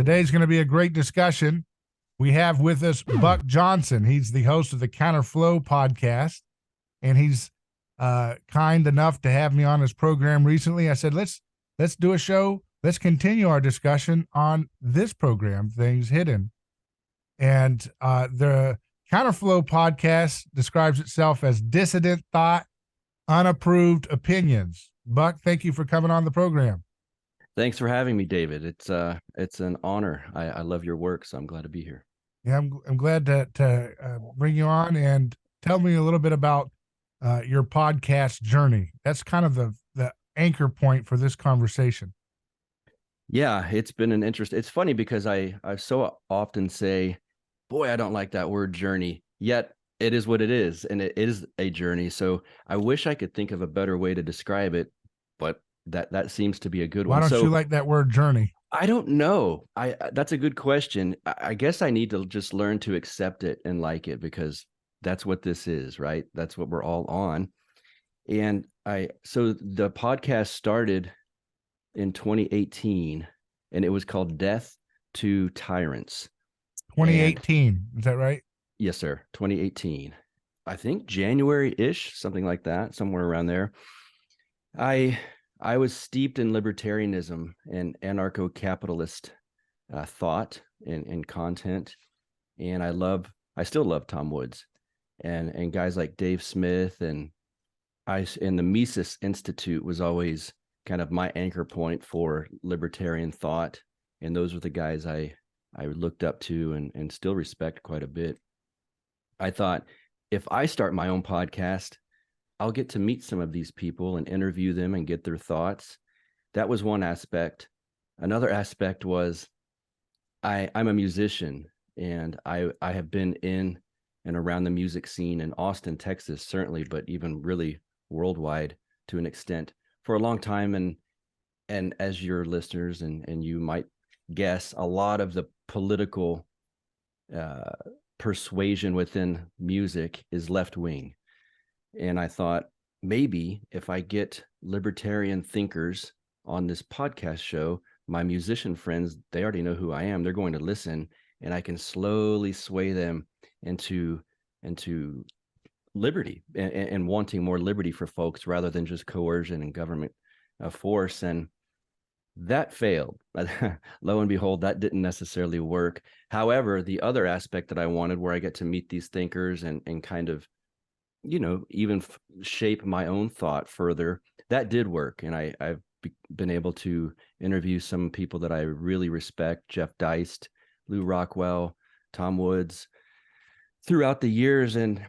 Today's going to be a great discussion. We have with us Buck Johnson. He's the host of the Counterflow podcast, and he's kind enough to have me on his program recently. I said, let's do a show. Let's continue our discussion on this program, Things Hidden. And the Counterflow podcast describes itself as dissident thought, unapproved opinions. Buck, thank you for coming on the program. Thanks for having me, David. It's an honor. I love your work, so I'm glad to be here. Yeah, I'm glad to bring you on and tell me a little bit about your podcast journey. That's kind of the anchor point for this conversation. Yeah, it's been an interest. It's funny because I so often say, boy, I don't like that word journey, yet it is what it is, and it is a journey. So I wish I could think of a better way to describe it, but that seems to be a good one. Why don't you like that word journey? I don't know. That's a good question. I guess I need to just learn to accept it and like it, because that's what this is, right? That's what we're all on. And so the podcast started in 2018, and it was called Death to Tyrants. 2018, is that right? Yes, sir. 2018. I think January-ish, something like that, somewhere around there. I was steeped in libertarianism and anarcho-capitalist thought and content, and I still love Tom Woods and guys like Dave Smith, and the Mises Institute was always kind of my anchor point for libertarian thought, and those were the guys I looked up to and still respect quite a bit. I thought, if I start my own podcast, I'll get to meet some of these people and interview them and get their thoughts. That was one aspect. Another aspect was I'm a musician, and I have been in and around the music scene in Austin, Texas, certainly, but even really worldwide to an extent for a long time. And as your listeners and you might guess, a lot of the political persuasion within music is left wing. And I thought, maybe if I get libertarian thinkers on this podcast show, my musician friends, they already know who I am. They're going to listen, and I can slowly sway them into liberty and wanting more liberty for folks rather than just coercion and government force. And that failed. Lo and behold, that didn't necessarily work. However, the other aspect that I wanted, where I get to meet these thinkers and kind of, even shape my own thought further, that did work. And I've been able to interview some people that I really respect: Jeff Deist, Lou Rockwell, Tom Woods, throughout the years. And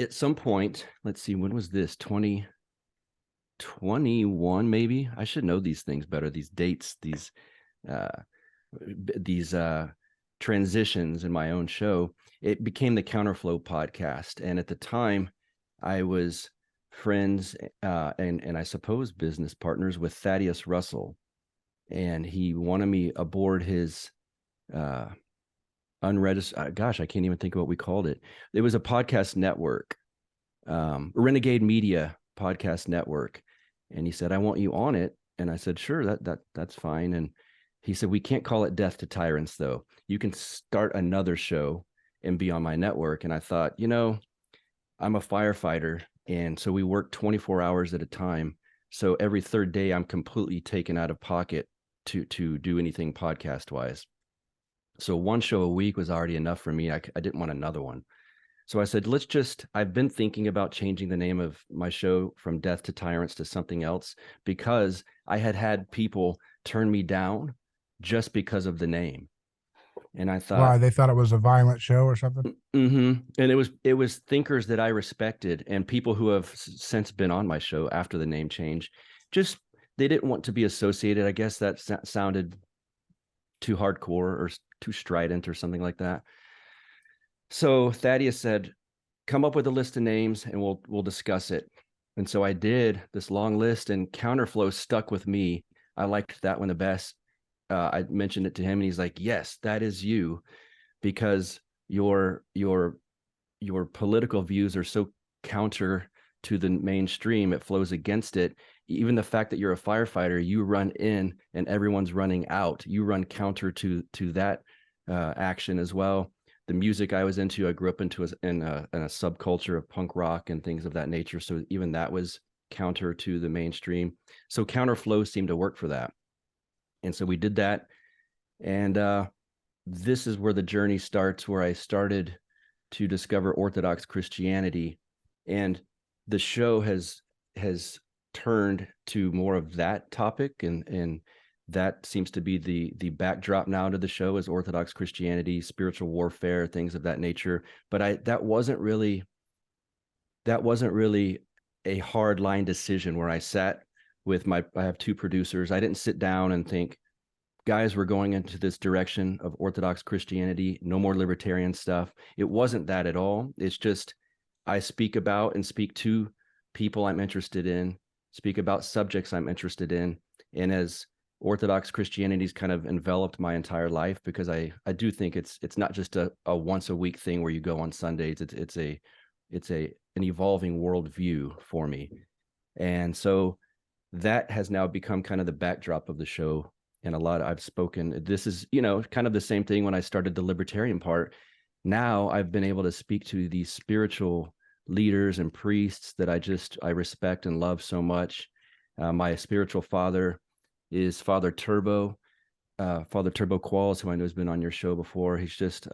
at some point, let's see, when was this? 2021, maybe? I should know these things better, these dates, these transitions in my own show. It became the Counterflow podcast. And at the time, I was friends and I suppose business partners with Thaddeus Russell. And he wanted me aboard his unregistered, I can't even think of what we called it. It was a podcast network, Renegade Media Podcast Network. And he said, I want you on it. And I said, sure, that's fine. And he said, we can't call it Death to Tyrants, though. You can start another show and be on my network. And I thought, I'm a firefighter. And so we work 24 hours at a time. So every third day, I'm completely taken out of pocket to do anything podcast wise. So one show a week was already enough for me. I didn't want another one. So I said, I've been thinking about changing the name of my show from Death to Tyrants to something else, because I had people turn me down just because of the name. And I thought, why? They thought it was a violent show or something? Mm-hmm. And it was thinkers that I respected, and people who have since been on my show after the name change. Just, they didn't want to be associated. I guess that sounded too hardcore or too strident or something like that. So Thaddeus said, come up with a list of names and we'll discuss it. And so I did this long list, and Counterflow stuck with me. I liked that one the best. I mentioned it to him, and he's like, yes, that is you, because your political views are so counter to the mainstream. It flows against it. even the fact that you're a firefighter, you run in and everyone's running out. You run counter to that action as well. The music I was into, I grew up in a subculture of punk rock and things of that nature. So even that was counter to the mainstream. So Counterflow seemed to work for that. And so we did that. And this is where the journey starts, where I started to discover Orthodox Christianity. And the show has turned to more of that topic, and that seems to be the backdrop now to the show, is Orthodox Christianity, spiritual warfare, things of that nature. But that wasn't really a hard line decision where I sat with I have two producers. I didn't sit down and think, guys, we're going into this direction of Orthodox Christianity, no more libertarian stuff. It wasn't that at all. It's just, I speak about and speak to people I'm interested in, speak about subjects I'm interested in. And as Orthodox Christianity's kind of enveloped my entire life, because I do think it's not just a once a week thing where you go on Sundays. It's an evolving worldview for me. And so that has now become kind of the backdrop of the show. And I've spoken, this is, kind of the same thing when I started the libertarian part. Now I've been able to speak to these spiritual leaders and priests that I respect and love so much. My spiritual father is Father Turbo Qualls, who I know has been on your show before.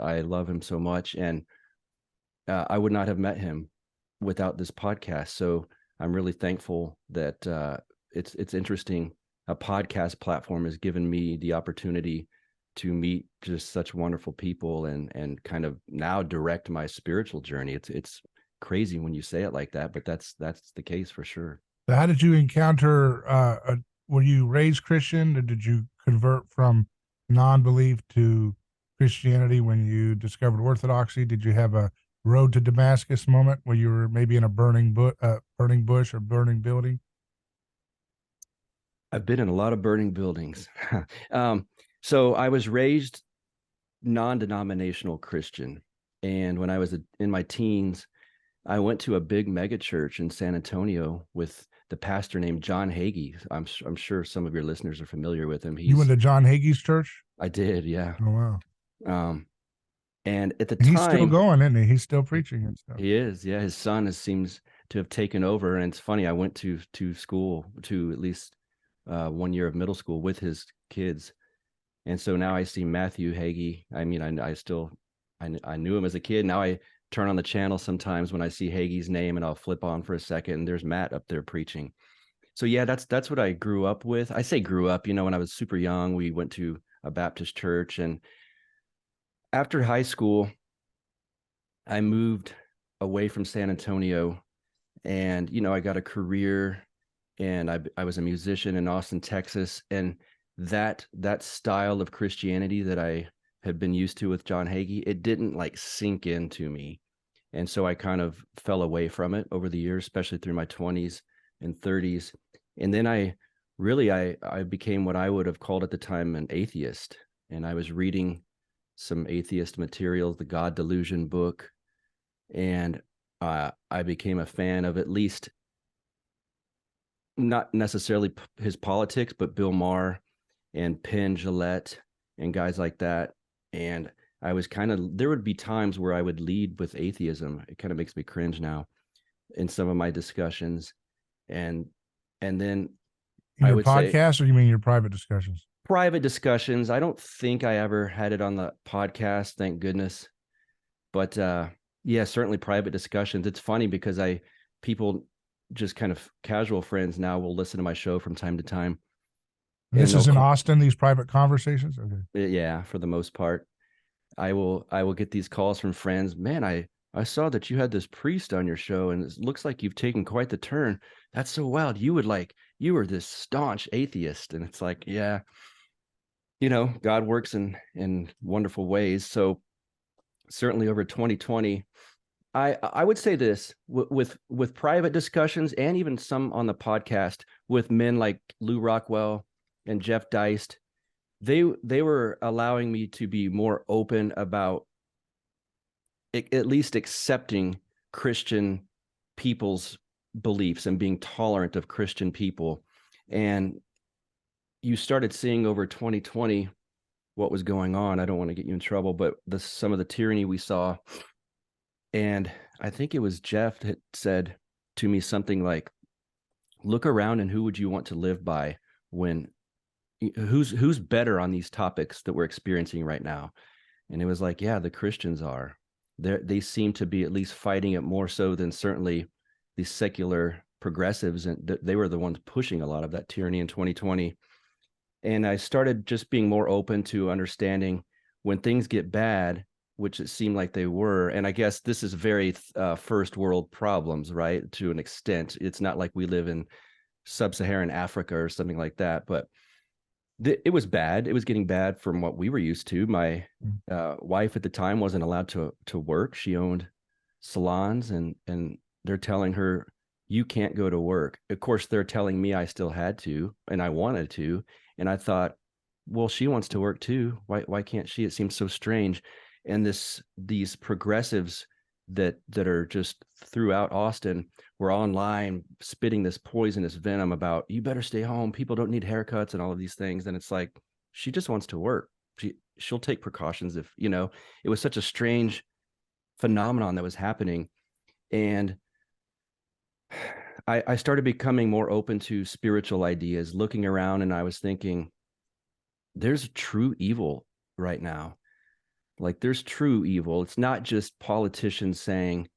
I love him so much. And I would not have met him without this podcast. So I'm really thankful that it's interesting. A podcast platform has given me the opportunity to meet just such wonderful people and kind of now direct my spiritual journey. It's crazy when you say it like that, but that's the case for sure. So how did you encounter, were you raised Christian, or did you convert from non-belief to Christianity when you discovered Orthodoxy? Did you have a road to Damascus moment where you were maybe in a burning bush or burning building? I've been in a lot of burning buildings. So I was raised non-denominational Christian. And when I was in my teens, I went to a big mega church in San Antonio with the pastor named John Hagee. I'm sure some of your listeners are familiar with him. You went to John Hagee's church? I did, yeah. Oh, wow. And at the and time, he's still going, isn't he? He's still preaching and stuff. He is, yeah. His son seems to have taken over. And it's funny, I went to school, to at least 1 year of middle school with his kids. And so now I see Matthew Hagee. I mean, I knew him as a kid. Now I turn on the channel sometimes when I see Hagee's name, and I'll flip on for a second, and there's Matt up there preaching. So yeah, that's what I grew up with. I say grew up, when I was super young, we went to a Baptist church. And after high school, I moved away from San Antonio, and, I got a career, and I was a musician in Austin, Texas. And that style of Christianity that I had been used to with John Hagee, it didn't sink into me. And so I kind of fell away from it over the years, especially through my 20s and 30s. And then I became what I would have called at the time an atheist. And I was reading some atheist materials, the God Delusion book. And I became a fan of, at least not necessarily his politics, but Bill Maher and Penn Jillette and guys like that. And I was there would be times where I would lead with atheism. It kind of makes me cringe now in some of my discussions. And then in your podcast, or you mean your private discussions? Private discussions. I don't think I ever had it on the podcast, thank goodness. But yeah, certainly private discussions. It's funny because people just kind of casual friends now will listen to my show from time to time. And this is in Austin, these private conversations? Okay. Yeah, for the most part. I will get these calls from friends. Man, I saw that you had this priest on your show, and it looks like you've taken quite the turn. That's so wild. You were this staunch atheist. And it's like, yeah, God works in wonderful ways. So certainly over 2020, I would say this with private discussions, and even some on the podcast with men like Lou Rockwell and Jeff Deist, they were allowing me to be more open about at least accepting Christian people's beliefs and being tolerant of Christian people. And you started seeing over 2020 what was going on. I don't want to get you in trouble, but some of the tyranny we saw. And I think it was Jeff that said to me something like, look around and who would you want to live by when who's better on these topics that we're experiencing right now? And it was like, yeah, the Christians are. They seem to be at least fighting it more so than certainly the secular progressives, and they were the ones pushing a lot of that tyranny in 2020. And I started just being more open to understanding when things get bad, which it seemed like they were. And I guess this is very first world problems, right? To an extent, it's not like we live in sub-Saharan Africa or something like that, but it was bad. It was getting bad from what we were used to. My wife at the time wasn't allowed to work. She owned salons, and they're telling her, you can't go to work. Of course, they're telling me I still had to, and I wanted to. And I thought, well, she wants to work too. Why can't she? It seems so strange. And these progressives that are just throughout Austin were online spitting this poisonous venom about, you better stay home. People don't need haircuts and all of these things. And it's like, she just wants to work. She'll take precautions if, it was such a strange phenomenon that was happening. And I started becoming more open to spiritual ideas, looking around, and I was thinking, there's true evil right now. Like, there's true evil. It's not just politicians saying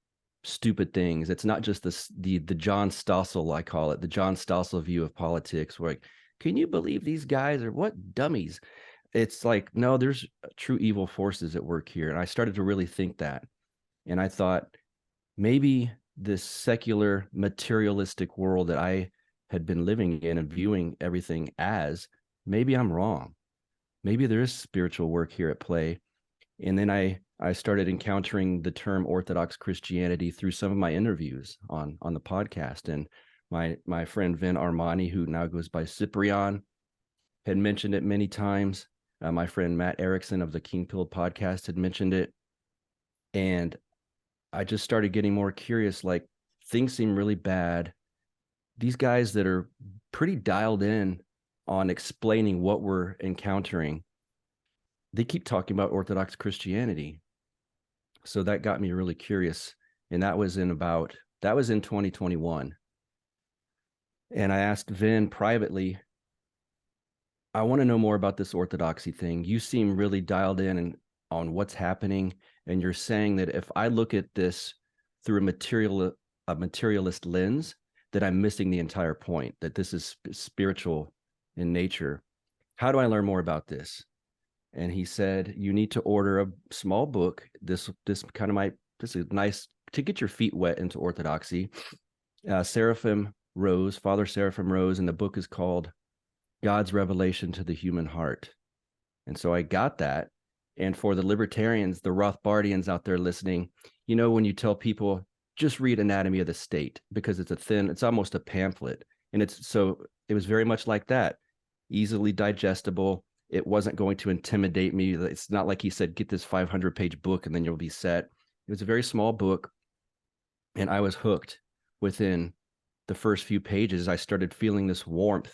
stupid things. It's not just the John Stossel, I call it, the John Stossel view of politics, where like, can you believe these guys are what dummies? It's like, no, there's true evil forces at work here. And I started to really think that. And I thought, maybe this secular materialistic world that I had been living in and viewing everything as, maybe I'm wrong. Maybe there is spiritual work here at play. And then I started encountering the term Orthodox Christianity through some of my interviews on the podcast. And my friend Vin Armani, who now goes by Cyprian, had mentioned it many times. My friend Matt Erickson of the King Pilled podcast had mentioned it. And I just started getting more curious, like, things seem really bad. These guys that are pretty dialed in on explaining what we're encountering, they keep talking about Orthodox Christianity. So that got me really curious. And that was in 2021. And I asked Vin privately, I want to know more about this Orthodoxy thing. You seem really dialed in on what's happening. And you're saying that if I look at this through a materialist lens, that I'm missing the entire point, that this is spiritual in nature. How do I learn more about this? And he said, you need to order a small book. This is nice to get your feet wet into Orthodoxy. Father Seraphim Rose, and the book is called God's Revelation to the Human Heart. And so I got that. And for the libertarians, the Rothbardians out there listening, when you tell people, just read Anatomy of the State, because it's almost a pamphlet. And it was very much like that, easily digestible. It wasn't going to intimidate me. It's not like he said, get this 500-page book and then you'll be set. It was a very small book. And I was hooked within the first few pages. I started feeling this warmth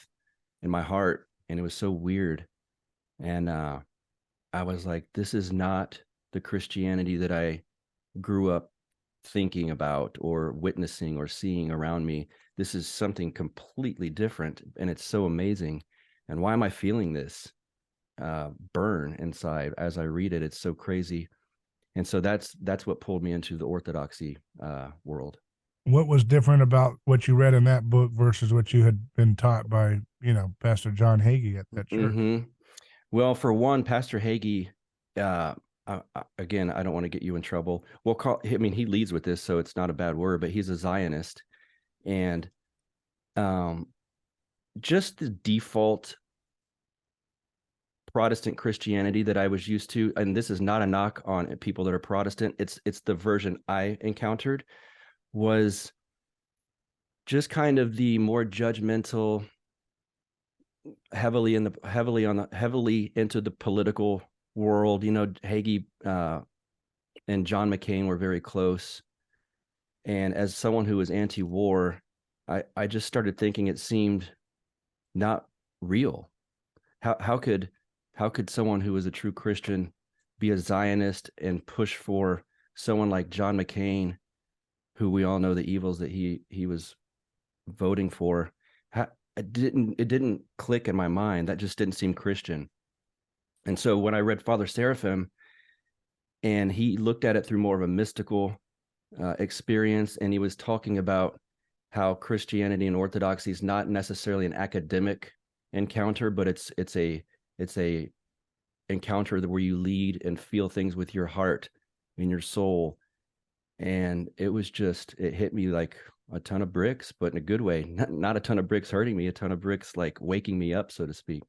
in my heart, and it was so weird. And I was like, this is not the Christianity that I grew up thinking about or witnessing or seeing around me. This is something completely different, and it's so amazing. And why am I feeling this burn inside as I read it? It's so crazy. And so that's what pulled me into the Orthodoxy world. What was different about what you read in that book versus what you had been taught by, Pastor John Hagee at that church? Mm-hmm. Well, for one, Pastor Hagee, again, I don't want to get you in trouble. He leads with this, so it's not a bad word, but he's a Zionist. And just the default Protestant Christianity that I was used to, and this is not a knock on people that are Protestant, it's the version I encountered, was just kind of the more judgmental, heavily into the political world. Hagee and John McCain were very close. And as someone who was anti-war, I just started thinking it seemed not real. How could someone who was a true Christian be a Zionist and push for someone like John McCain, who we all know the evils that he was voting for? It didn't click in my mind. That just didn't seem Christian. And so when I read Father Seraphim, and he looked at it through more of a mystical experience, and he was talking about how Christianity and Orthodoxy is not necessarily an academic encounter, but it's a encounter where you lead and feel things with your heart and your soul. And it hit me like a ton of bricks, but in a good way. Not a ton of bricks hurting me, a ton of bricks like waking me up, so to speak.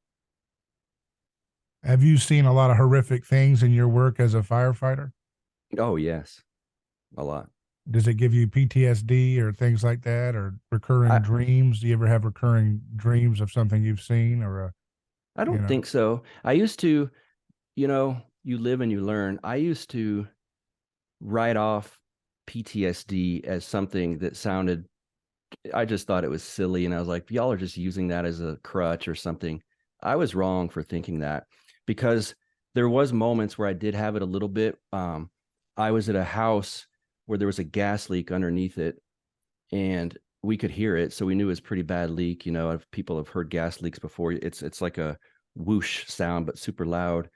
Have you seen a lot of horrific things in your work as a firefighter? Oh yes, a lot. Does it give you PTSD or things like that, or recurring I dreams? Do you ever have recurring dreams of something you've seen, or I you don't know? think so. I used to, you live and you learn. I used to write off PTSD as something that sounded, I just thought it was silly. And I was like, y'all are just using that as a crutch or something. I was wrong for thinking that, because there was moments where I did have it a little bit. I was at a house where there was a gas leak underneath it, and we could hear it. So we knew it was a pretty bad leak. If people have heard gas leaks before, it's like a whoosh sound, but super loud.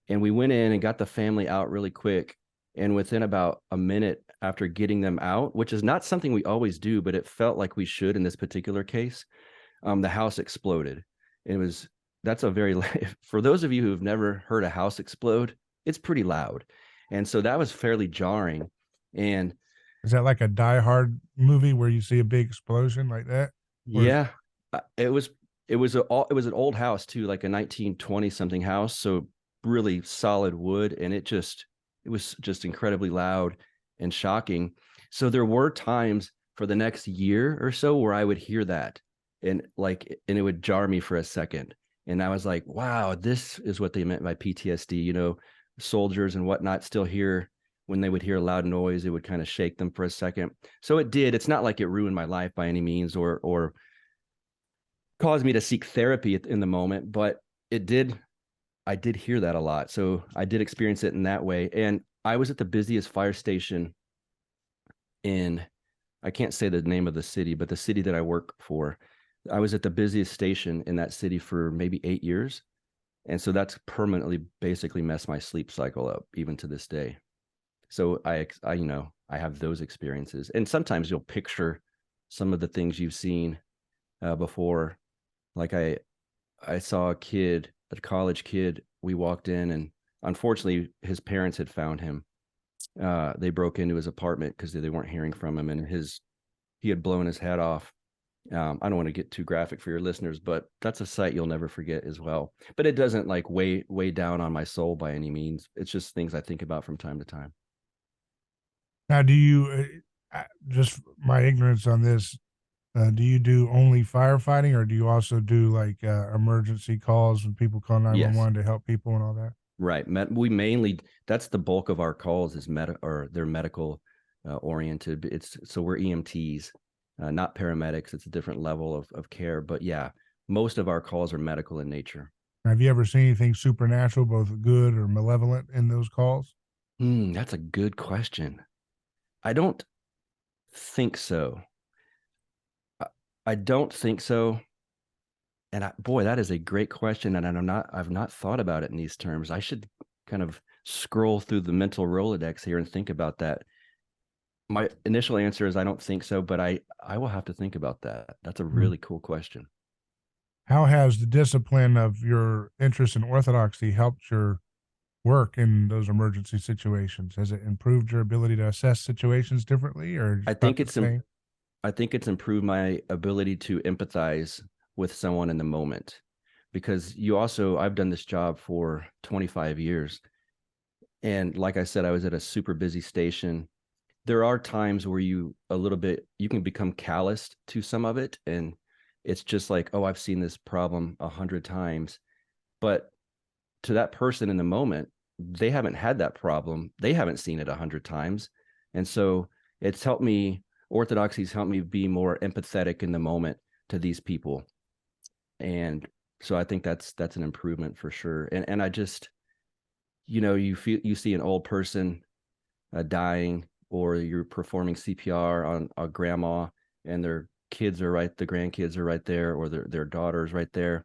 And we went in and got the family out really quick. And within about a minute after getting them out, which is not something we always do, but it felt like we should in this particular case, the house exploded. It was, that's a very, for those of you who've never heard a house explode, it's pretty loud. And so that was fairly jarring. And Is that like a Die Hard movie where you see a big explosion like that? Or yeah, it was, it was an old house too, like a 1920 something house. So really solid wood. And it was just incredibly loud and shocking. So there were times for the next year or so where I would hear that, and it would jar me for a second. And I was like, wow, this is what they meant by PTSD. Soldiers and whatnot still hear, when they would hear a loud noise, it would kind of shake them for a second. So it did. It's not like it ruined my life by any means, or caused me to seek therapy in the moment, but it did. I did hear that a lot. So I did experience it in that way. And I was at the busiest fire station in, I can't say the name of the city, but the city that I work for. I was at the busiest station in that city for maybe 8 years. And so that's permanently basically messed my sleep cycle up, even to this day. So I have those experiences. And sometimes you'll picture some of the things you've seen before. Like I saw a college kid. We walked in, and unfortunately his parents had found him. They broke into his apartment because they weren't hearing from him, and he had blown his head off. I don't want to get too graphic for your listeners, but that's a sight you'll never forget as well. But it doesn't like weigh down on my soul by any means. It's just things I think about from time to time. now, do you just my ignorance on this? Do you do only firefighting, or do you also do like emergency calls when people call Yes. 911 to help people and all that? Right. We mainly, that's the bulk of our calls is they're medical oriented. So we're EMTs, not paramedics. It's a different level of care. But yeah, most of our calls are medical in nature. Have you ever seen anything supernatural, both good or malevolent, in those calls? That's a good question. I don't think so. I don't think so. And boy, that is a great question. And I've not thought about it in these terms. I should kind of scroll through the mental Rolodex here and think about that. My initial answer is I don't think so, but I will have to think about that. That's a Hmm. really cool question. How has the discipline of your interest in Orthodoxy helped your work in those emergency situations? Has it improved your ability to assess situations differently, or I about think the same? I think it's improved my ability to empathize with someone in the moment, because I've done this job for 25 years. And like I said, I was at a super busy station. There are times where you can become calloused to some of it. And it's just like, oh, I've seen this problem 100 times. But to that person in the moment, they haven't had that problem. They haven't seen it 100 times. And so it's helped me Orthodoxy's helped me be more empathetic in the moment to these people. And so I think that's an improvement for sure. And I just, you see an old person dying, or you're performing CPR on a grandma and their kids are the grandkids are right there, or their daughter's right there.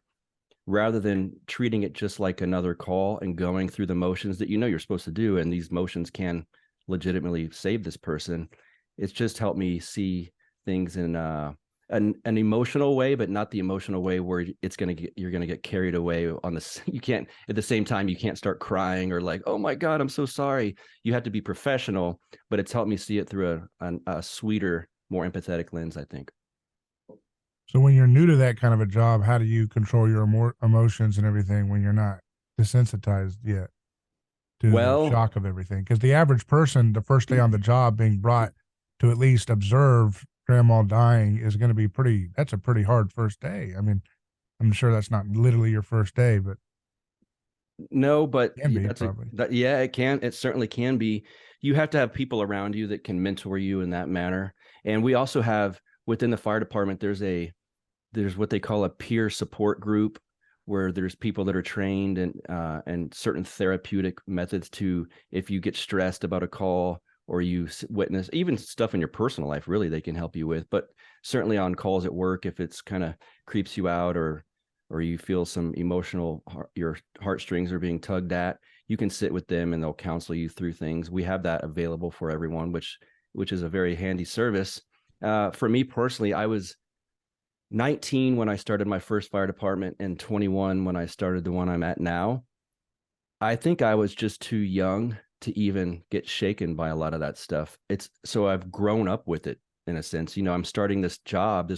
Rather than treating it just like another call and going through the motions that you're supposed to do, and these motions can legitimately save this person, it's just helped me see things in an emotional way, but not the emotional way where you're gonna get carried away on this. You can't, at the same time, you can't start crying or like, oh my God, I'm so sorry. You have to be professional, but it's helped me see it through a sweeter, more empathetic lens, I think. So when you're new to that kind of a job, how do you control your emotions and everything when you're not desensitized yet to the Well, shock of everything? Because the average person, the first day on the job, being brought to at least observe grandma dying is going to be that's a pretty hard first day. I mean, I'm sure that's not literally your first day, but no, but it can be probably. yeah, it certainly can be. You have to have people around you that can mentor you in that manner. And we also have, within the fire department, there's what they call a peer support group, where there's people that are trained and certain therapeutic methods to, if you get stressed about a call or you witness even stuff in your personal life, really, they can help you with. But certainly on calls at work, if it's kind of creeps you out, or you feel some emotional, your heartstrings are being tugged at, you can sit with them and they'll counsel you through things. We have that available for everyone, which is a very handy service. For me personally, I was 19 when I started my first fire department and 21 when I started the one I'm at now. I think I was just too young to even get shaken by a lot of that stuff. So I've grown up with it in a sense. I'm starting this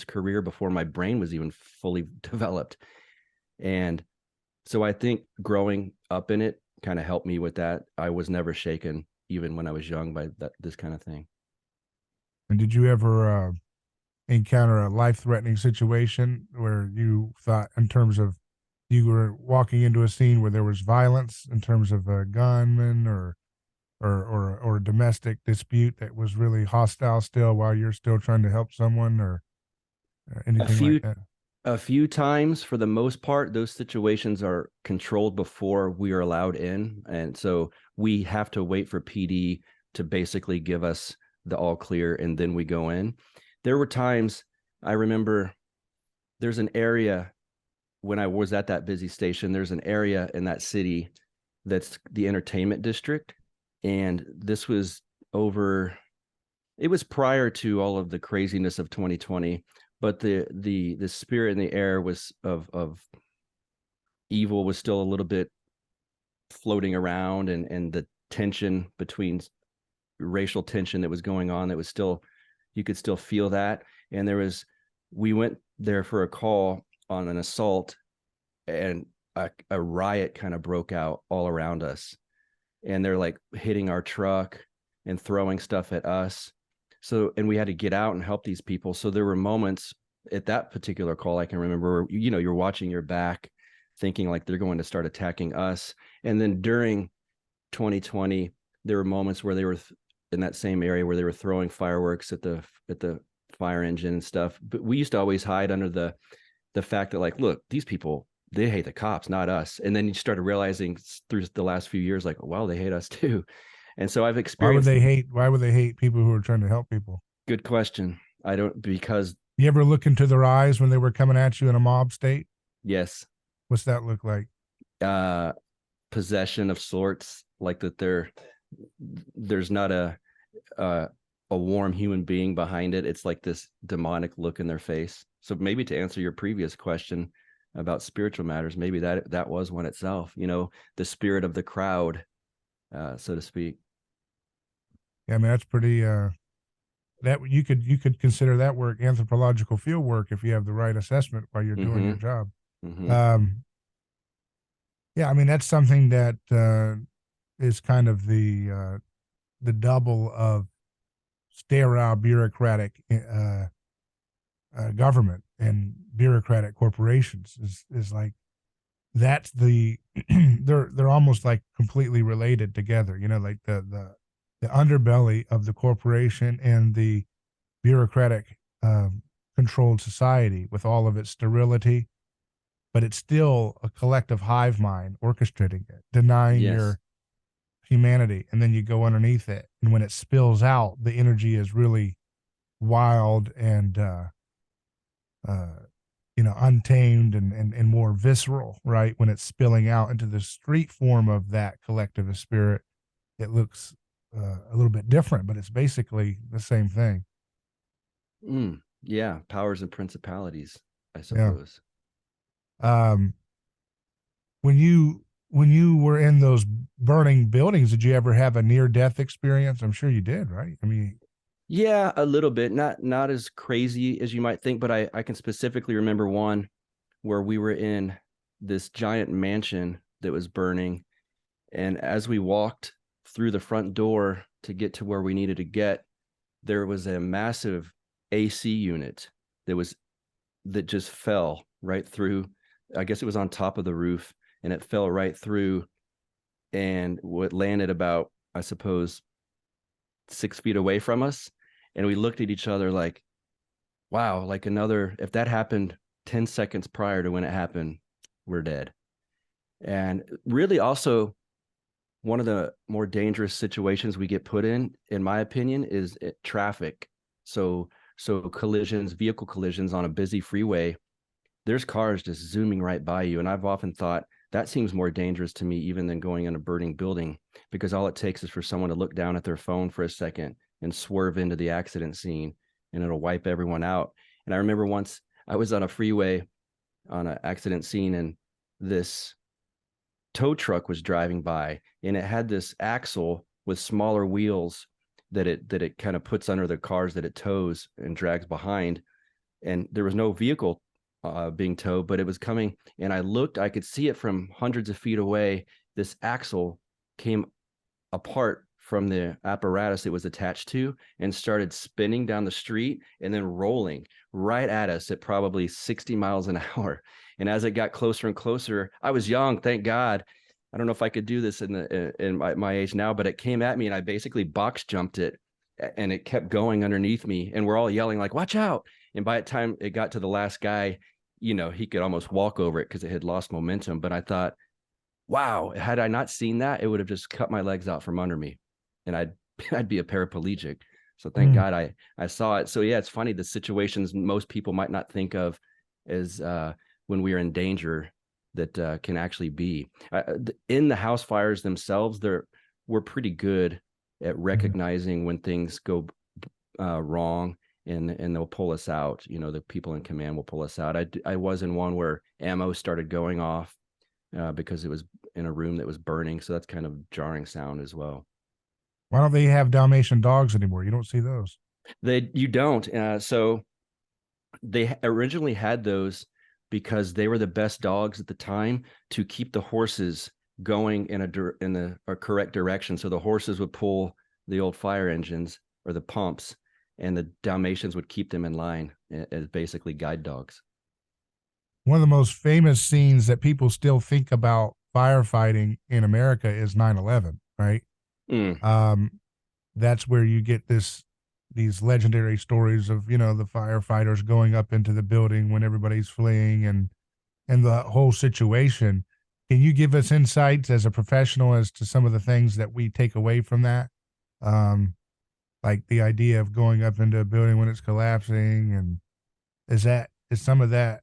career before my brain was even fully developed. And so I think growing up in it kind of helped me with that. I was never shaken, even when I was young, by this kind of thing. And did you ever encounter a life-threatening situation where you thought, in terms of, you were walking into a scene where there was violence in terms of a gunman or a domestic dispute that was really hostile still, while you're still trying to help someone, or anything like that? A few times. For the most part, those situations are controlled before we are allowed in. And so we have to wait for PD to basically give us the all clear, and then we go in. There were times, I remember, there's an area when I was at that busy station, there's an area in that city that's the entertainment district. And this was it was prior to all of the craziness of 2020, but the spirit in the air was of evil was still a little bit floating around, and the tension between racial tension that was going on, that was still, you could still feel that. And we went there for a call on an assault, and a riot kind of broke out all around us, and they're like hitting our truck and throwing stuff at us. So, and we had to get out and help these people. So there were moments at that particular call, I can remember, you're watching your back, thinking like they're going to start attacking us. And then during 2020, there were moments where they were in that same area where they were throwing fireworks at the fire engine and stuff. But we used to always hide under the fact that, like, look, these people, they hate the cops, not us. And then you started realizing through the last few years, like, well, they hate us too. And so I've experienced. Why would they hate people who are trying to help people? Good question. Because. You ever look into their eyes when they were coming at you in a mob state? Yes. What's that look like? Possession of sorts, like that there's not a warm human being behind it. It's like this demonic look in their face. So maybe to answer your previous question about spiritual matters, maybe that was one itself, the spirit of the crowd, so to speak. Yeah, I mean, that's pretty, that you could consider that work anthropological field work if you have the right assessment while you're doing your job. Yeah, I mean, that's something that is kind of the double of sterile bureaucratic government and bureaucratic corporations is like, that's they're almost like completely related together, like the underbelly of the corporation and the bureaucratic controlled society with all of its sterility, but it's still a collective hive mind orchestrating it, denying Yes. your humanity. And then you go underneath it. And when it spills out, the energy is really wild and, untamed and more visceral, right? When it's spilling out into the street form of that collectivist spirit, it looks a little bit different, but it's basically the same thing. Yeah. Powers and principalities, I Yeah. suppose. Um, when you were in those burning buildings, did you ever have a near death experience? I'm sure you did, right? I mean, Yeah, a little bit, not as crazy as you might think, but I can specifically remember one where we were in this giant mansion that was burning. And as we walked through the front door to get to where we needed to get, there was a massive AC unit that just fell right through. I guess it was on top of the roof, and it fell right through, and what landed about, I suppose, 6 feet away from us. And we looked at each other like, wow, like if that happened 10 seconds prior to when it happened, we're dead. And really also one of the more dangerous situations we get put in my opinion, is traffic. So vehicle collisions on a busy freeway, there's cars just zooming right by you. And I've often thought that seems more dangerous to me even than going in a burning building, because all it takes is for someone to look down at their phone for a second and swerve into the accident scene, and it'll wipe everyone out. And I remember once I was on a freeway on an accident scene, and this tow truck was driving by, and it had this axle with smaller wheels that it kind of puts under the cars that it tows and drags behind. And there was no vehicle being towed, but it was coming. And I could see it from hundreds of feet away. This axle came apart from the apparatus it was attached to and started spinning down the street and then rolling right at us at probably 60 miles an hour. And as it got closer and closer, I was young, thank God. I don't know if I could do this in my age now, but it came at me and I basically box jumped it, and it kept going underneath me. And we're all yelling like, watch out. And by the time it got to the last guy, he could almost walk over it because it had lost momentum. But I thought, wow, had I not seen that, it would have just cut my legs out from under me, and I'd be a paraplegic. So thank God I saw it. So yeah, it's funny, the situations most people might not think of as when we are in danger that can actually be. In the house fires themselves, we're pretty good at recognizing when things go wrong, and they'll pull us out. The people in command will pull us out. I was in one where ammo started going off because it was in a room that was burning. So that's kind of jarring sound as well. Why don't they have Dalmatian dogs anymore? You don't see those. You don't. So they originally had those because they were the best dogs at the time to keep the horses going in the correct direction. So the horses would pull the old fire engines or the pumps, and the Dalmatians would keep them in line as basically guide dogs. One of the most famous scenes that people still think about firefighting in America is 9/11, right? That's where you get these legendary stories of, the firefighters going up into the building when everybody's fleeing and the whole situation. Can you give us insights as a professional as to some of the things that we take away from that? Like the idea of going up into a building when it's collapsing, and is some of that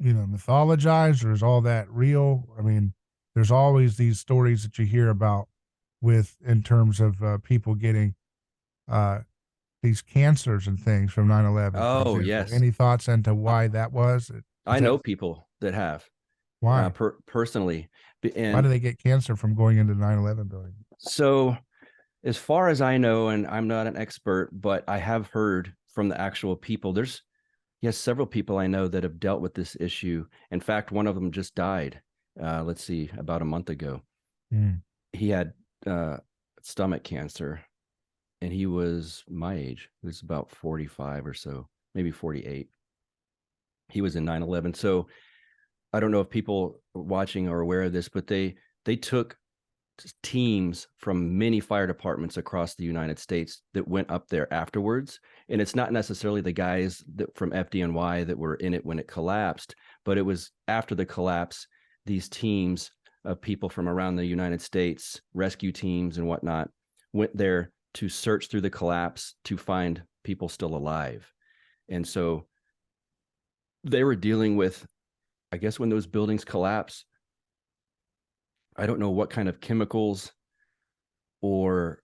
mythologized, or is all that real? I mean, there's always these stories that you hear about in terms of people getting these cancers and things from 9/11. For Oh, example, yes. any thoughts into why that was? I know people that have. Why? Personally. Why do they get cancer from going into 9/11 building? So as far as I know, and I'm not an expert, but I have heard from the actual people, there's several people I know that have dealt with this issue. In fact, one of them just died, let's see, about a month ago. He had stomach cancer, and he was my age. He was about 45 or so, maybe 48. He was in 9/11. So I don't know if people watching are aware of this, but they took teams from many fire departments across the United States that went up there afterwards. And it's not necessarily the guys that from FDNY that were in it when it collapsed, but it was after the collapse, these teams of people from around the United States, rescue teams and whatnot, went there to search through the collapse to find people still alive. And so they were dealing with, I guess, when those buildings collapse, I don't know what kind of chemicals or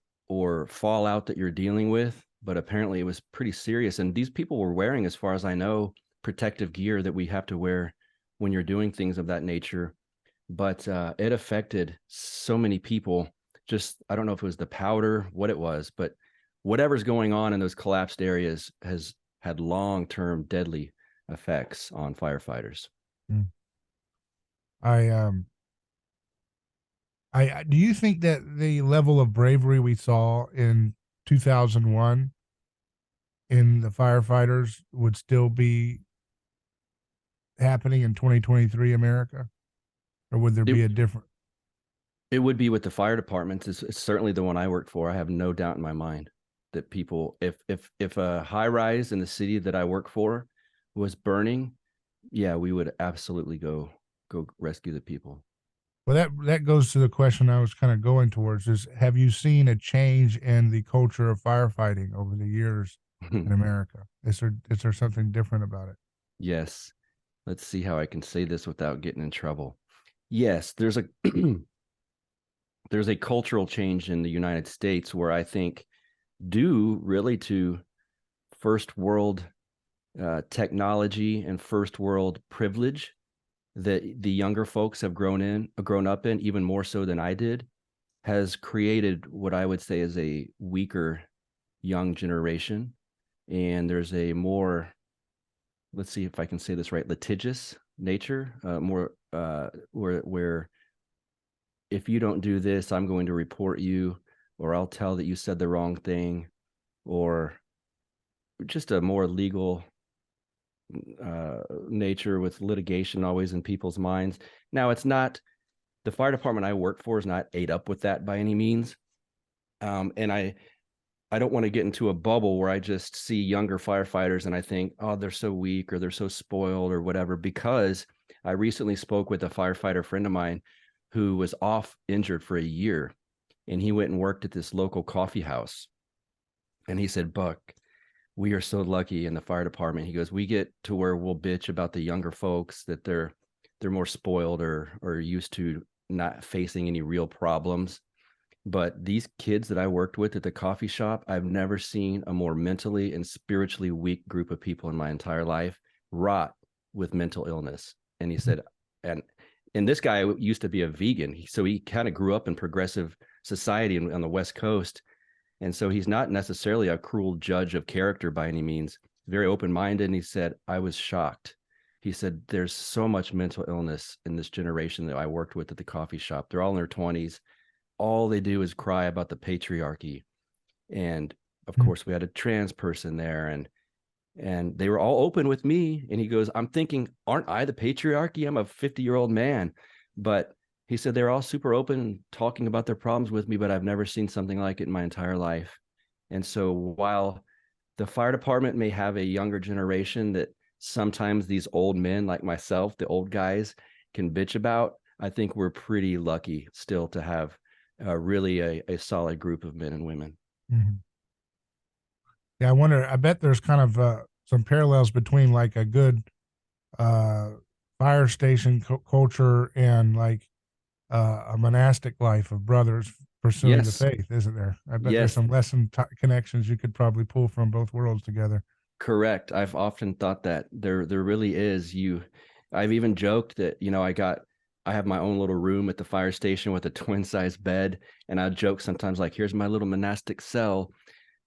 fallout that you're dealing with, but apparently it was pretty serious. And these people were wearing, as far as I know, protective gear that we have to wear when you're doing things of that nature. But it affected so many people. Just, I don't know if it was the powder, what it was, but whatever's going on in those collapsed areas has had long-term deadly effects on firefighters. Do you think that the level of bravery we saw in 2001 in the firefighters would still be happening in 2023 America, or would there be a different? It would be with the fire departments. It's certainly the one I worked for. I have no doubt in my mind that people, if a high rise in the city that I work for was burning, yeah, we would absolutely go rescue the people. Well, that goes to the question I was kind of going towards is, have you seen a change in the culture of firefighting over the years in America? Is there something different about it? Yes. Let's see how I can say this without getting in trouble. Yes, there's a there's a cultural change in the United States where I think due really to first world technology and first world privilege that the younger folks have grown up in, even more so than I did, has created what I would say is a weaker young generation. And there's a more, let's see if I can say this right, litigious nature, more where if you don't do this, I'm going to report you, or I'll tell that you said the wrong thing, or just a more legal nature with litigation always in people's minds. Now, it's not, the fire department I work for is not ate up with that by any means. And I don't want to get into a bubble where I just see younger firefighters and I think, oh, they're so weak or they're so spoiled or whatever, because I recently spoke with a firefighter friend of mine who was off injured for a year, and he went and worked at this local coffee house. And he said, Buck, we are so lucky in the fire department. He goes, we get to where we'll bitch about the younger folks that they're more spoiled or used to not facing any real problems. But these kids that I worked with at the coffee shop, I've never seen a more mentally and spiritually weak group of people in my entire life, wrought with mental illness. And he said, and this guy used to be a vegan. So he kind of grew up in progressive society on the West Coast. And so he's not necessarily a cruel judge of character by any means, very open-minded. And he said, I was shocked. He said, there's so much mental illness in this generation that I worked with at the coffee shop. They're all in their 20s. All they do is cry about the patriarchy. And of course, we had a trans person there, and they were all open with me. And he goes, I'm thinking, aren't I the patriarchy? I'm a 50-year-old man. But he said they're all super open, talking about their problems with me, but I've never seen something like it in my entire life. And so while the fire department may have a younger generation that sometimes these old men like myself, the old guys, can bitch about, I think we're pretty lucky still to have really a solid group of men and women. Mm-hmm. Yeah, I bet there's kind of some parallels between like a good fire station culture and like a monastic life of brothers pursuing the faith, isn't there? I bet there's some lesson connections you could probably pull from both worlds together. Correct. I've often thought that there really is. I've even joked that, I have my own little room at the fire station with a twin size bed. And I joke sometimes like, here's my little monastic cell.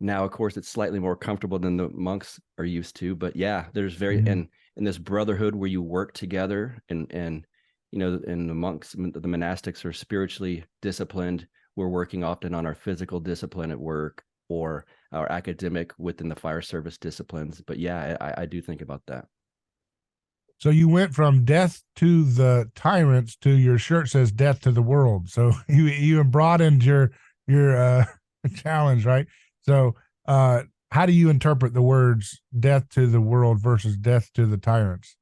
Now, of course, it's slightly more comfortable than the monks are used to, but yeah, there's and this brotherhood where you work together and the monks, the monastics are spiritually disciplined. We're working often on our physical discipline at work or our academic within the fire service disciplines. But yeah, I do think about that. So you went from death to the tyrants to your shirt says death to the world. So you broadened your challenge, right? So how do you interpret the words death to the world versus death to the tyrants?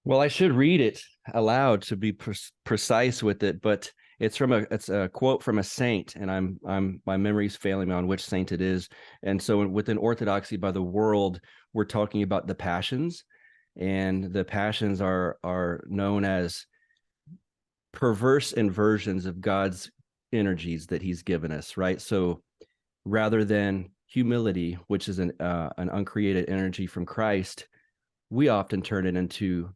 Well, I should read it aloud to be precise with it, but it's a quote from a saint, and my memory's failing me on which saint it is. And so within Orthodoxy, by the world, we're talking about the passions, and the passions are known as perverse inversions of God's energies that He's given us, right? So rather than humility, which is an uncreated energy from Christ, we often turn it into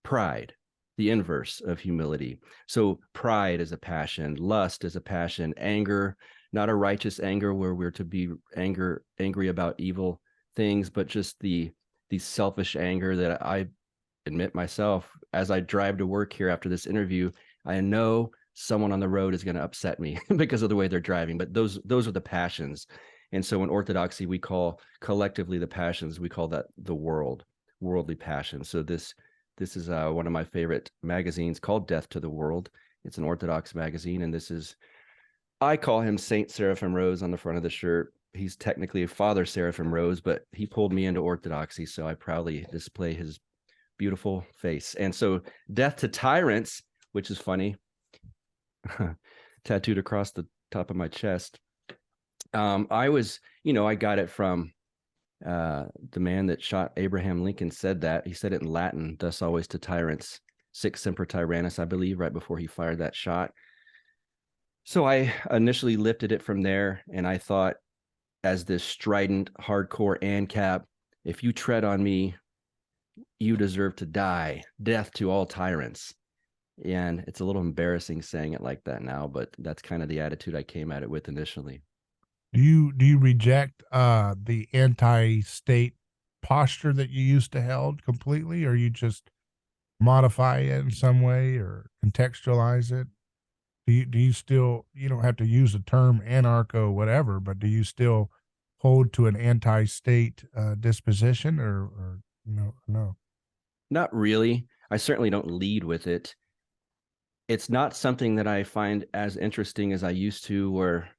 pride, the inverse of humility. So pride is a passion, lust is a passion, anger, not a righteous anger where we're to be angry about evil things, but just the selfish anger that I admit myself, as I drive to work here after this interview, I know someone on the road is going to upset me because of the way they're driving, but those are the passions. And so in Orthodoxy, we call collectively the passions, we call that the worldly passion. So this is one of my favorite magazines called Death to the World. It's an Orthodox magazine, and I call him Saint Seraphim Rose on the front of the shirt. He's technically a Father Seraphim Rose, but he pulled me into Orthodoxy, so I proudly display his beautiful face. And so Death to Tyrants, which is funny, tattooed across the top of my chest. I got it from the man that shot Abraham Lincoln said that. He said it in Latin, thus always to tyrants, sic semper tyrannis, I believe, right before he fired that shot. So I initially lifted it from there, and I thought, as this strident, hardcore ANCAP, if you tread on me, you deserve to die. Death to all tyrants. And it's a little embarrassing saying it like that now, but that's kind of the attitude I came at it with initially. Do you reject the anti-state posture that you used to held completely, or you just modify it in some way or contextualize it? Do you still, you don't have to use the term anarcho whatever, but do you still hold to an anti-state disposition, or no? Not really. I certainly don't lead with it. It's not something that I find as interesting as I used to, where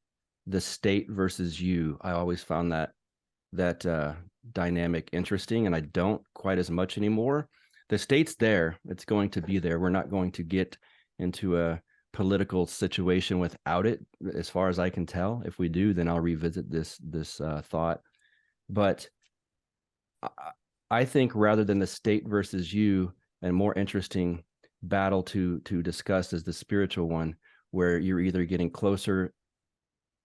the state versus you. I always found that dynamic interesting, and I don't quite as much anymore. The state's there. It's going to be there. We're not going to get into a political situation without it, as far as I can tell. If we do, then I'll revisit this thought. But I think rather than the state versus you, a more interesting battle to discuss is the spiritual one, where you're either getting closer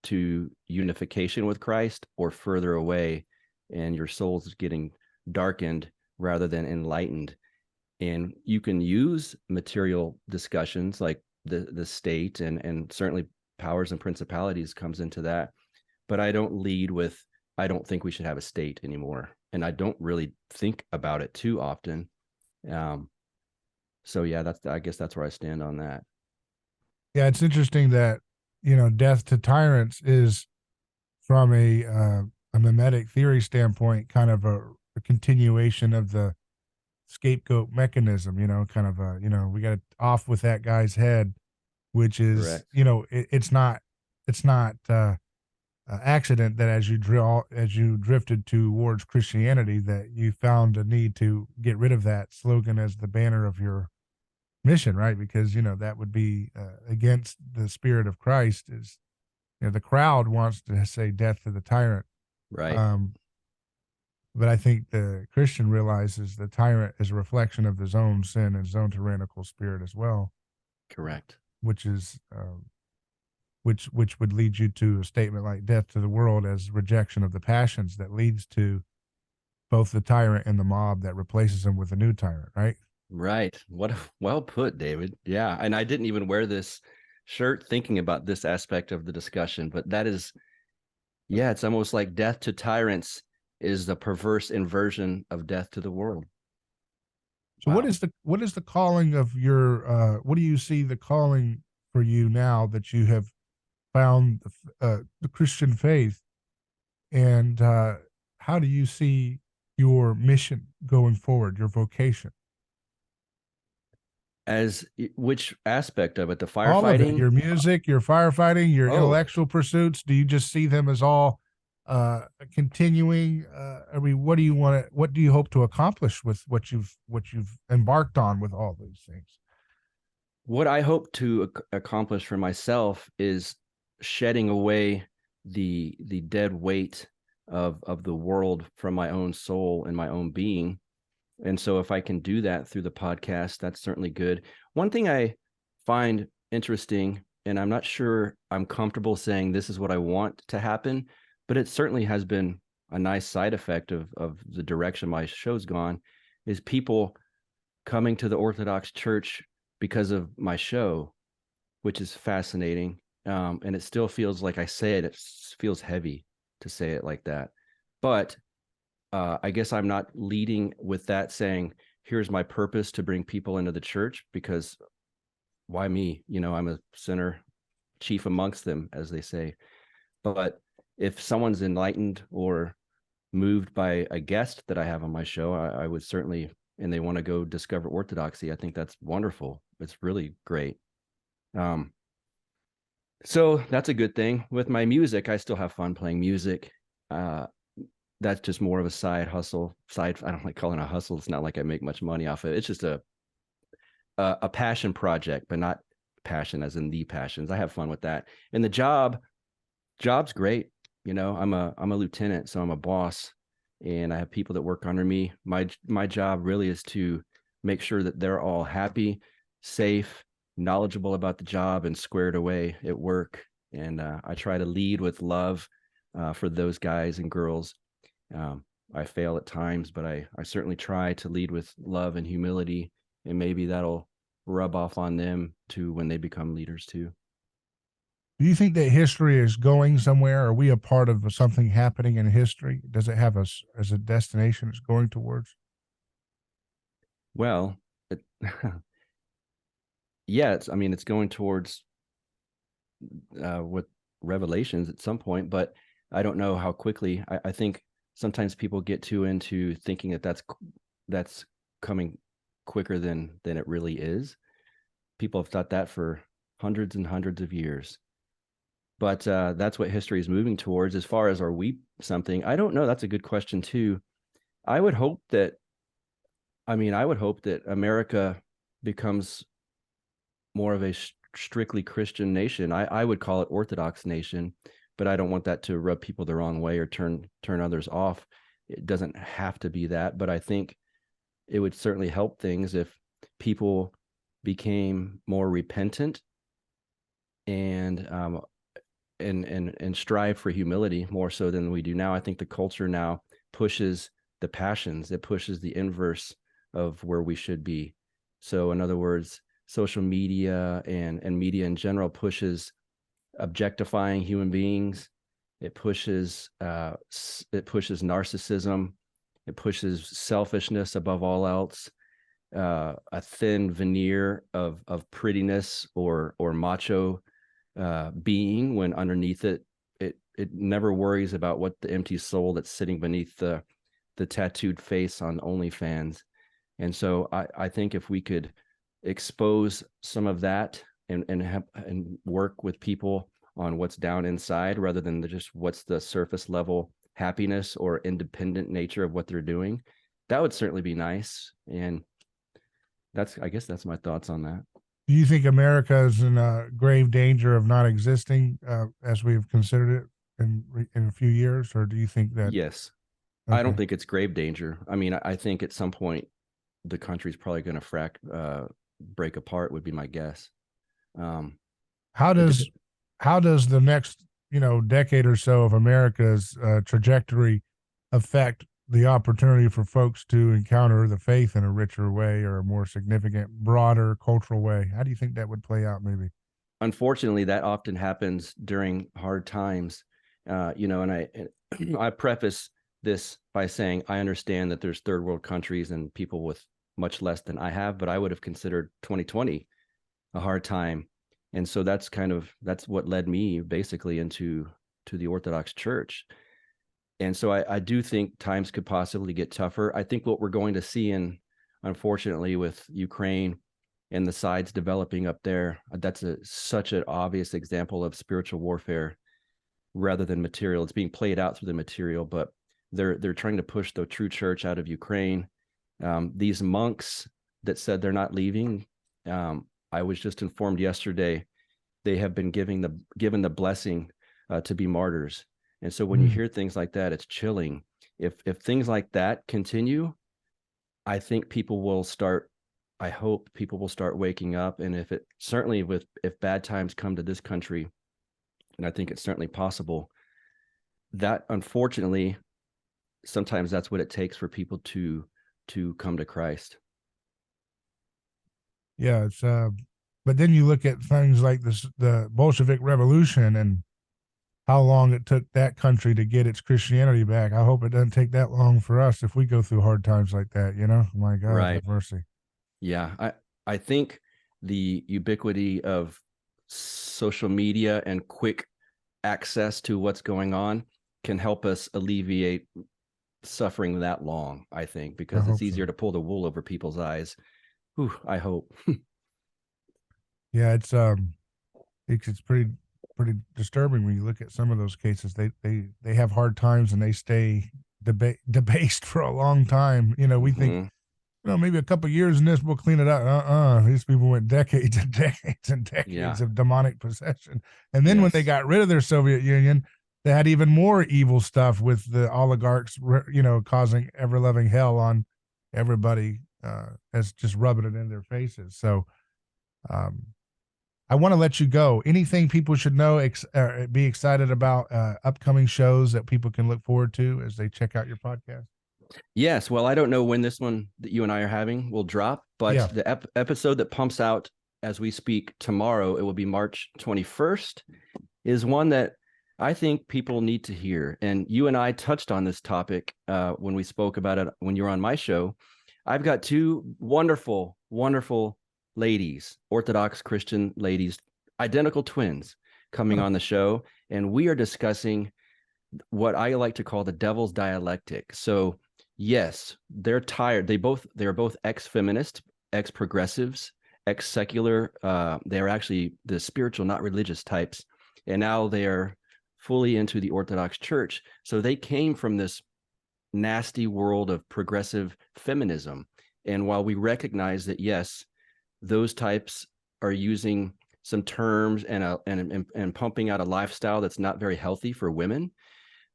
to unification with Christ or further away, and your soul's getting darkened rather than enlightened. And you can use material discussions like the state and certainly powers and principalities comes into that. But I don't lead with, I don't think we should have a state anymore. And I don't really think about it too often. So yeah, I guess that's where I stand on that. Yeah, it's interesting that death to tyrants is from a mimetic theory standpoint, kind of a continuation of the scapegoat mechanism. Kind of we got off with that guy's head, which is Correct. It's not accident that as you drifted towards Christianity, that you found a need to get rid of that slogan as the banner of your mission, right? Because that would be against the spirit of Christ. Is the crowd wants to say death to the tyrant, Right. But I think the Christian realizes the tyrant is a reflection of his own sin and his own tyrannical spirit as well. Correct. Which is which would lead you to a statement like death to the world as rejection of the passions that leads to both the tyrant and the mob that replaces him with a new tyrant, right? Right. Well put, David. Yeah. And I didn't even wear this shirt thinking about this aspect of the discussion, but that is, yeah, it's almost like death to tyrants is the perverse inversion of death to the world. So wow. What is the calling of your what do you see the calling for you now that you have found the Christian faith, and how do you see your mission going forward, your vocation? Which aspect of it? The All of it, firefighting? your music, your firefighting, your Oh, intellectual pursuits. Do you just see them as all continuing? I mean, what do you want to, what do you hope to accomplish with what you've embarked on with all these things? what I hope to accomplish for myself is shedding away the dead weight of the world from my own soul and my own being. And so if I can do that through the podcast, that's certainly good. One thing I find interesting, and I'm not sure I'm comfortable saying this is what I want to happen, but it certainly has been a nice side effect of the direction my show's gone, is people coming to the Orthodox Church because of my show, which is fascinating. And it still feels like I say it feels heavy to say it like that. But I guess I'm not leading with that saying, here's my purpose to bring people into the church, because why me? I'm a sinner, chief amongst them, as they say. But if someone's enlightened or moved by a guest that I have on my show, I would certainly, and they want to go discover Orthodoxy, I think that's wonderful. It's really great. So that's a good thing. With my music, I still have fun playing music. That's just more of a side hustle. I don't like calling it a hustle. It's not like I make much money off of it. It's just a passion project, but not passion as in the passions. I have fun with that. And the job's great. I'm a lieutenant, so I'm a boss, and I have people that work under me. My job really is to make sure that they're all happy, safe, knowledgeable about the job, and squared away at work. And I try to lead with love for those guys and girls. I fail at times, but I certainly try to lead with love and humility, and maybe that'll rub off on them too when they become leaders too. Do you think that history is going somewhere? Are we a part of something happening in history? Does it have us as a destination it's going towards? Well, yeah, it's going towards with revelations at some point, but I don't know how quickly. I think sometimes people get too into thinking that that's coming quicker than it really is. People have thought that for hundreds and hundreds of years. But that's what history is moving towards. As far as, are we something? I don't know. That's a good question too. I would hope that America becomes more of a strictly Christian nation. I would call it Orthodox nation, but I don't want that to rub people the wrong way or turn others off. It doesn't have to be that, but I think it would certainly help things if people became more repentant and strive for humility more so than we do now. I think the culture now pushes the passions. It pushes the inverse of where we should be. So in other words, social media and media in general pushes objectifying human beings. It pushes narcissism. It pushes selfishness above all else. A thin veneer of prettiness or macho being, when underneath it never worries about what the empty soul that's sitting beneath the tattooed face on OnlyFans. And so I think if we could expose some of that and work with people on what's down inside, rather than just what's the surface level happiness or independent nature of what they're doing, that would certainly be nice. And I guess that's my thoughts on that. Do you think America is in grave danger of not existing as we've considered it in a few years, or do you think that? Yes. I don't Okay. think it's grave danger. I think at some point the country's probably going to break apart, would be my guess. How It does dep- how does the next decade or so of America's trajectory affect the opportunity for folks to encounter the faith in a richer way or a more significant, broader cultural way? How do you think that would play out, maybe? Unfortunately, that often happens during hard times. And I preface this by saying I understand that there's third world countries and people with much less than I have, but I would have considered 2020 a hard time. And so that's what led me basically into the Orthodox Church. And so I do think times could possibly get tougher. I think what we're going to see unfortunately, with Ukraine and the sides developing up there, that's such an obvious example of spiritual warfare rather than material. It's being played out through the material, but they're trying to push the true church out of Ukraine. These monks that said they're not leaving, I was just informed yesterday, they have been given the blessing to be martyrs. And so when you hear things like that, it's chilling. If things like that continue, I think I hope people will start waking up. And if bad times come to this country, and I think it's certainly possible, that unfortunately, sometimes that's what it takes for people to come to Christ. Yeah, it's but then you look at things like the Bolshevik Revolution and how long it took that country to get its Christianity back. I hope it doesn't take that long for us if we go through hard times like that, you know? My God, Right. have mercy. Yeah, I think the ubiquity of social media and quick access to what's going on can help us alleviate suffering that long, I think, because it's easier to pull the wool over people's eyes. Whew, I hope. Yeah, it's pretty disturbing when you look at some of those cases. They have hard times and they stay debased for a long time. You know, we think, maybe a couple of years in this, we'll clean it up. These people went decades and decades and decades of demonic possession. And then when they got rid of their Soviet Union, they had even more evil stuff with the oligarchs, causing ever-loving hell on everybody, as just rubbing it in their faces. So I want to let you go. Anything people should know, be excited about, upcoming shows that people can look forward to as they check out your podcast? Yes. Well, I don't know when this one that you and I are having will drop, but the episode that pumps out as we speak tomorrow, it will be March 21st, is one that I think people need to hear. And you and I touched on this topic when we spoke about it when you were on my show. I've got two wonderful, wonderful ladies, Orthodox Christian ladies, identical twins, coming on the show. And we are discussing what I like to call the devil's dialectic. So yes, they're tired. They are both ex-feminist, ex-progressives, ex-secular. They're actually the spiritual, not religious types. And now they are fully into the Orthodox Church. So they came from this nasty world of progressive feminism. And while we recognize that, yes, those types are using some terms and pumping out a lifestyle that's not very healthy for women,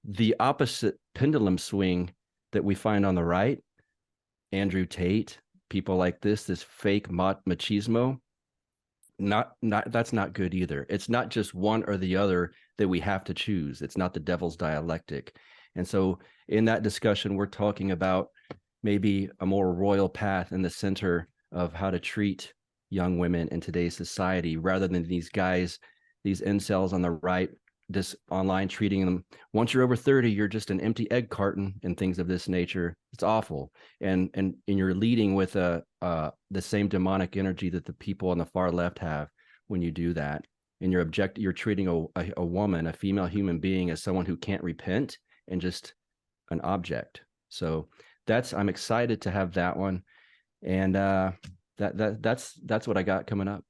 the opposite pendulum swing that we find on the right, Andrew Tate, people like this fake machismo, that's not good either. It's not just one or the other that we have to choose. It's not the devil's dialectic. And so in that discussion, we're talking about maybe a more royal path in the center of how to treat young women in today's society, rather than these guys, these incels on the right, this online treating them. Once you're over 30, you're just an empty egg carton and things of this nature. It's awful. And you're leading with the same demonic energy that the people on the far left have when you do that. And you're treating a woman, a female human being, as someone who can't repent and just an object. So I'm excited to have that one. And that's what I got coming up.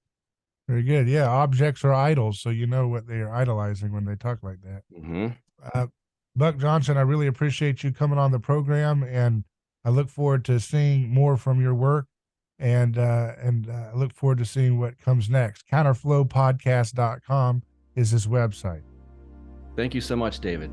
Very good. Yeah, objects are idols, so you know what they are idolizing when they talk like that. Buck Johnson, I really appreciate you coming on the program, and I look forward to seeing more from your work, and I look forward to seeing what comes next. Counterflowpodcast.com is his website. Thank you so much, David.